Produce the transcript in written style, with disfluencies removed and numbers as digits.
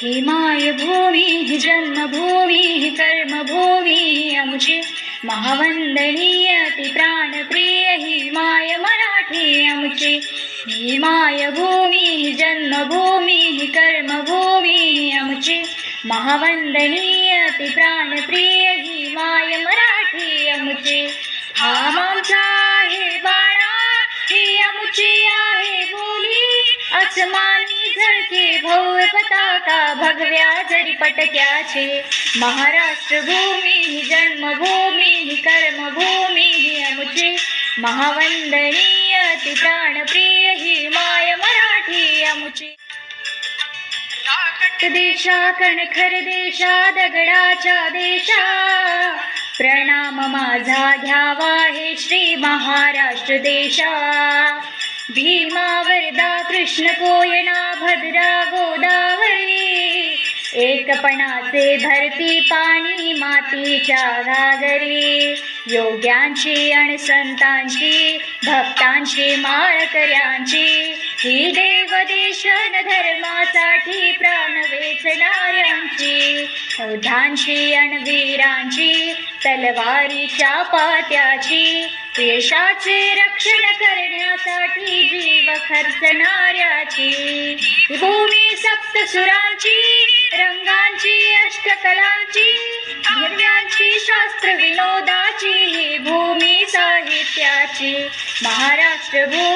ही मायभूमी ही जन्मभूमी ही कर्मभूमी ही आमची महावंदनीय ती प्राणप्रिय ही माय मराठी आमची। ही मायभूमी ही जन्मभूमी ही कर्मभूमी ही आमची महावंदनीय ती प्राणप्रिय ही माय मराठी आमची। हा आमचा आहे बाणा ही आमची आहे बोली आसमानी झळके भव्य पताका भगव्या जरी पटक्याचे। महाराष्ट्र भूमी ही जन्मभूमी ही कर्मभूमी ही आमची महावंदनीय ती प्राणप्रिय ही माय मराठी आमची। देशा कणखर देशा दगडाच्या देशा प्रणाम माझा घ्यावा हे श्री महाराष्ट्र देशा। भीमा वरदा कृष्ण कोयना भद्रा गोदावरी एकपणाचे भरती पाणी मातीच्या घागरी। योग्यांची आणि संतांची भक्तांची माळकऱ्यांची ही देवदेशन धर्मासाठी प्राण वेचणाऱ्यांची। योद्धांची आणि वीरांची तलवारीच्या पात्याची देशाचे रक्षण करण्यासाठी जीव खर्चणाऱ्याची। ही भूमी सप्तसुरांची रंगांची अष्टकलांची धैर्यांची शास्त्र विनोदाची ही भूमी साहित्याची। महाराष्ट्र भूमी